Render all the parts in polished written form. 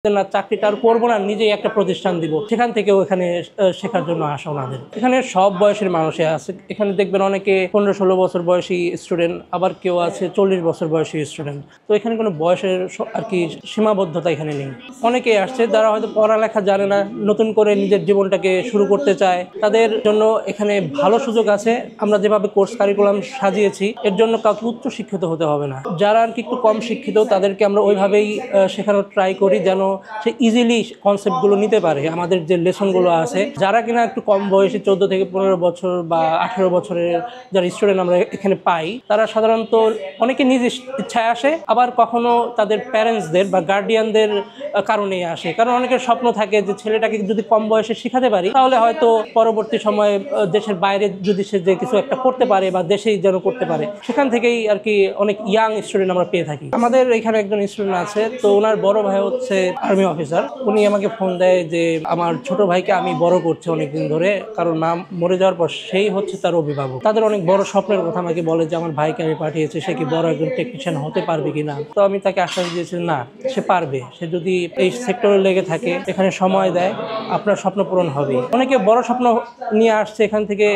না চাকরিটা আর করবো না, নিজেই একটা প্রতিষ্ঠান দিব, সেখান থেকেও এখানে শেখার জন্য আসা ওনাদের। এখানে সব বয়সের মানুষে আছে, এখানে দেখবেন অনেকে 15-16 বছর বয়সী স্টুডেন্ট, আবার কেউ আছে 40 বছর বয়সী স্টুডেন্ট। তো এখানে কোনো বয়সের আর কি সীমাবদ্ধতা এখানে নেই। অনেকেই আসছে যারা হয়তো পড়ালেখা জানে না, নতুন করে নিজের জীবনটাকে শুরু করতে চায়, তাদের জন্য এখানে ভালো সুযোগ আছে। আমরা যেভাবে কোর্স কারিকুলাম সাজিয়েছি, এর জন্য কাউকে উচ্চ শিক্ষিত হতে হবে না। যারা আর কি একটু কম শিক্ষিত, তাদেরকে আমরা ওইভাবেই শেখানোর ট্রাই করি যেন সে ইজিলি কনসেপ্টগুলো নিতে পারে। আমাদের যে লেসনগুলো আছে, যারা কিনা একটু কম বয়সী 14 থেকে 15 বছর বা 18 বছরের যারা স্টুডেন্ট আমরা এখানে পাই, তারা সাধারণত অনেকে নিজ ইচ্ছায় আসে, আবার কখনো তাদের প্যারেন্টসদের বা গার্ডিয়ানদের কারণেই আসে। কারণ অনেকের স্বপ্ন থাকে যে ছেলেটাকে যদি কম বয়সে শেখাতে পারি, তাহলে হয়তো পরবর্তী সময়ে দেশের বাইরে যদি সে যে কিছু একটা করতে পারে বা দেশেই যেন করতে পারে, সেখান থেকেই আর কি অনেক ইয়াং স্টুডেন্ট আমরা পেয়ে থাকি। আমাদের এখানে একজন স্টুডেন্ট আছে, তো ওনার বড় ভাই হচ্ছে আর্মি অফিসার। উনি আমাকে ফোন দেয় যে আমার ছোট ভাইকে আমি বড় করছি অনেকদিন ধরে, কারণ মা মরে যাওয়ার পর সেই হচ্ছে তার অভিভাবক। তাদের অনেক বড় স্বপ্নের কথা আমাকে বলে যে আমার ভাইকে আমি পাঠিয়েছি, সে কি বড় একজন টেকনিশিয়ান হতে পারবে কিনা। তো আমি তাকে আশ্বাস দিয়েছি না, সে পারবে। সে যদি এই সেক্টরে লেগে থাকে, এখানে সময় দেয়, আপনার স্বপ্ন পূরণ হবে। অনেকে বড় স্বপ্ন নিয়ে আসছে, এখান থেকে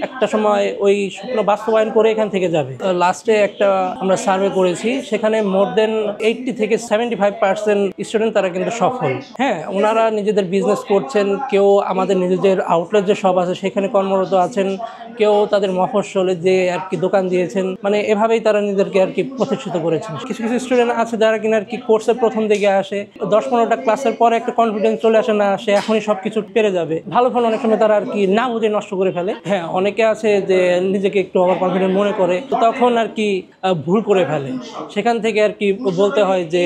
একটা সময় ওই স্বপ্ন বাস্তবায়ন করে এখান থেকে যাবে। লাস্টে একটা আমরা সার্ভে করেছি, সেখানে মোর দেন 80 থেকে 75% স্টুডেন্ট তারা কিন্তু সফল। হ্যাঁ, ওনারা নিজেদের বিজনেস করছেন, কেউ আমাদের নিজেদের আউটলেট যে সব আছে সেখানে কর্মরত আছেন, কেউ তাদের মফস্বলে যে আর কি দোকান দিয়েছেন। মানে এভাবেই তারা নিজেদেরকে আর কি প্রতিষ্ঠিত করেছেন। কিছু কিছু স্টুডেন্ট আছে যারা কিনা আর কি কোর্সের প্রথম দিকে আসে, 10-15টা ক্লাসের পরে একটা কনফিডেন্স চলে আসে না, সে এখনই সব কিছু পেরে যাবে। ভালো ফল অনেক সময় তারা আর কি না বুঝে নষ্ট করে ফেলে। হ্যাঁ, অনেকে আছে যে নিজেকে একটু ওভার কনফিডেন্ট মনে করে, তো তখন আর কি ভুল করে ফেলে। সেখান থেকে আর কি বলতে হয় যে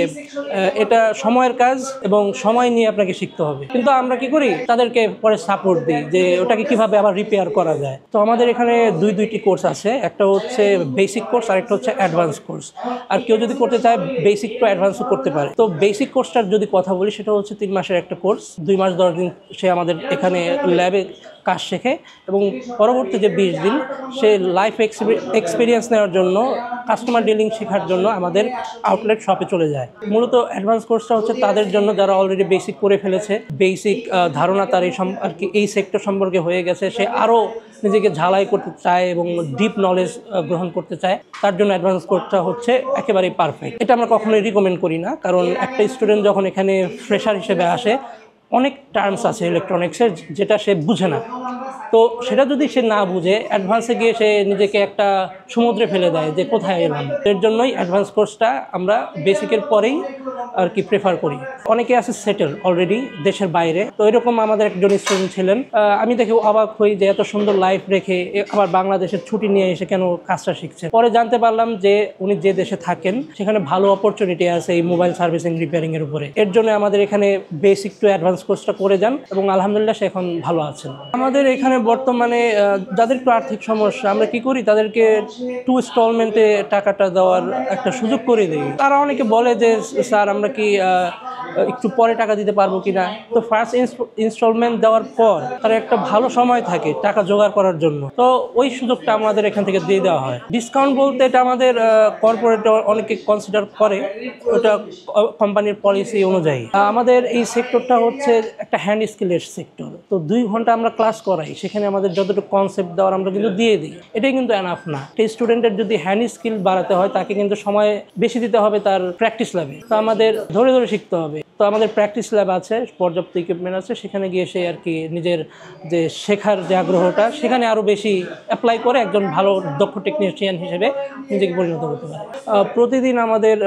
এটা সময়ের কাজ এবং সময় নিয়ে আপনাকে শিখতে হবে। কিন্তু আমরা কি করি, তাদেরকে পরে সাপোর্ট দিই যে ওটাকে কিভাবে আবার রিপেয়ার করা যায়। তো আমাদের এখানে দুইটি কোর্স আছে, একটা হচ্ছে বেসিক কোর্স আর একটা হচ্ছে অ্যাডভান্স কোর্স। আর কেউ যদি করতে চায় বেসিক টু অ্যাডভান্সও করতে পারে। তো বেসিক কোর্সটার যদি কথা বলি, সেটা হচ্ছে 3 মাসের একটা কোর্স। 2 মাস 10 দিন সে আমাদের এখানে ল্যাবে কাজ শেখে এবং পরবর্তী যে 20 দিন সে লাইফ এক্সপিরিয়েন্স নেওয়ার জন্য, কাস্টমার ডিলিং শেখার জন্য আমাদের আউটলেট শপে চলে যায়। মূলত অ্যাডভান্স কোর্সটা হচ্ছে তাদের জন্য যারা অলরেডি বেসিক করে ফেলেছে, বেসিক ধারণা তার আর কি এই সেক্টর সম্পর্কে হয়ে গেছে, সে আরও নিজেকে ঝালাই করতে চায় এবং ডিপ নলেজ গ্রহণ করতে চায়, তার জন্য অ্যাডভান্স কোর্সটা হচ্ছে একেবারেই পারফেক্ট। এটা আমরা কখনোই রিকমেন্ড করি না, কারণ একটা স্টুডেন্ট যখন এখানে ফ্রেশার হিসেবে আসে, অনেক টার্মস আছে ইলেকট্রনিক্সের যেটা সে বুঝে না। তো সেটা যদি সে না বুঝে, অ্যাডভান্সে গিয়ে সে নিজেকে একটা সমুদ্রে ফেলে দেয় যে কোথায় এলাম। এর জন্যই অ্যাডভান্স কোর্সটা আমরা বেসিকের পরেই আর কি প্রেফার করি। অনেকে আছে সেটেল অলরেডি দেশের বাইরে, তো এরকম আমাদের একজন স্টুডেন্ট ছিলেন। আমি দেখে অবাক হই যে এত সুন্দর লাইফ রেখে আবার বাংলাদেশের ছুটি নিয়ে এসে কেন কাজটা শিখছে। পরে জানতে পারলাম যে উনি যে দেশে থাকেন সেখানে ভালো অপরচুনিটি আছে এই মোবাইল সার্ভিসিং রিপেয়ারিং এর উপরে। এর জন্য আমাদের এখানে বেসিক টু অ্যাডভান্স কোর্সটা করে যান এবং আলহামদুলিল্লাহ সে এখন ভালো আছেন। আমাদের এখানে বর্তমানে যাদের একটু আর্থিক সমস্যা, আমরা কি করি, তাদেরকে 2 ইনস্টলমেন্টে টাকাটা দেওয়ার একটা সুযোগ করে দিই। তারা অনেকে বলে যে স্যার আমরা কি একটু পরে টাকা দিতে পারবো কিনা। তো ফার্স্ট ইনস্টলমেন্ট দেওয়ার পর তার একটা ভালো সময় থাকে টাকা জোগাড় করার জন্য, তো ওই সুযোগটা আমাদের এখান থেকে দিয়ে দেওয়া হয়। ডিসকাউন্ট বলতে এটা আমাদের কর্পোরেট অনেকে কনসিডার করে, ওটা কোম্পানির পলিসি অনুযায়ী। আমাদের এই সেক্টরটা হচ্ছে একটা হ্যান্ড স্কিলের সেক্টর। তো 2 ঘন্টা আমরা ক্লাস করাই, সেখানে আমাদের যতটুকু কনসেপ্ট দেওয়ার আমরা কিন্তু দিয়ে দিই। এটাই কিন্তু এনাফ না। এই স্টুডেন্টের যদি হ্যান্ড স্কিল বাড়াতে হয়, তাকে কিন্তু সময় বেশি দিতে হবে তার প্র্যাকটিস ল্যাবে। তো আমাদের ধরে ধরে শিখতে হবে। তো আমাদের প্র্যাকটিস ল্যাব আছে, পর্যাপ্ত ইকুইপমেন্ট আছে, সেখানে গিয়ে সে আর কি নিজের যে শেখার যে আগ্রহটা, সেখানে আরও বেশি অ্যাপ্লাই করে একজন ভালো দক্ষ টেকনিশিয়ান হিসেবে নিজেকে পরিণত করতে পারে। প্রতিদিন আমাদের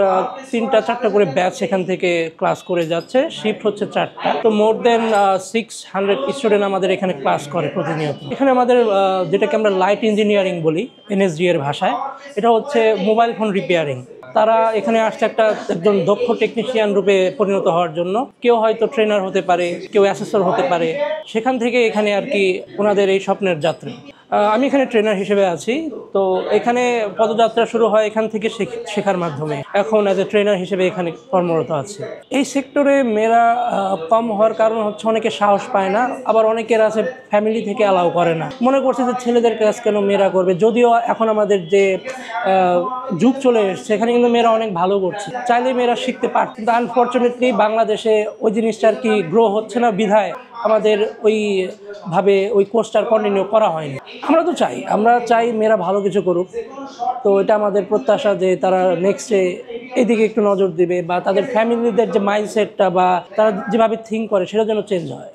3-4টা করে ব্যাচ সেখান থেকে ক্লাস করে যাচ্ছে, শিফট হচ্ছে 4টা। তো মোর দেন 600 স্টুডেন্ট আমাদের এখানে ক্লাস করে প্রতিনিয়ত। এখানে আমাদের যেটাকে আমরা লাইট ইঞ্জিনিয়ারিং বলি এনএসডি এর ভাষায়, এটা হচ্ছে মোবাইল ফোন রিপেয়ারিং। তারা এখানে আসছে একজন দক্ষ টেকনিশিয়ান রূপে পরিণত হওয়ার জন্য। কেউ হয়তো ট্রেনার হতে পারে, কেউ অ্যাসেসর হতে পারে। সেখান থেকে এখানে আর কি ওনাদের এই স্বপ্নের যাত্রা। আমি এখানে ট্রেনার হিসেবে আছি। তো এখানে পদযাত্রা শুরু হয় এখান থেকে শেখার মাধ্যমে। এখন অ্যাজ এ ট্রেনার হিসেবে এখানে কর্মরত আছি। এই সেক্টরে মেয়েরা কম হওয়ার কারণ হচ্ছে অনেকে সাহস পায় না, আবার অনেকের আছে ফ্যামিলি থেকে অ্যালাউ করে না, মনে করছে যে ছেলেদের কাজ কেন মেয়েরা করবে। যদিও এখন আমাদের যে যুগ চলে এসছে এখানে কিন্তু মেয়েরা অনেক ভালো করছে, চাইলে মেয়েরা শিখতে পারত, কিন্তু আনফর্চুনেটলি বাংলাদেশে ওই জিনিসটা আর কি গ্রো হচ্ছে না বিধায় আমাদের ওই কোর্সটার কন্টিনিউ করা হয়নি। আমরা চাই মেয়েরা ভালো কিছু করুক। তো এটা আমাদের প্রত্যাশা যে তারা নেক্সটে এদিকে একটু নজর দিবে, বা তাদের ফ্যামিলিদের যে মাইন্ডসেটটা বা তারা যেভাবে থিঙ্ক করে সেটা যেন চেঞ্জ হয়।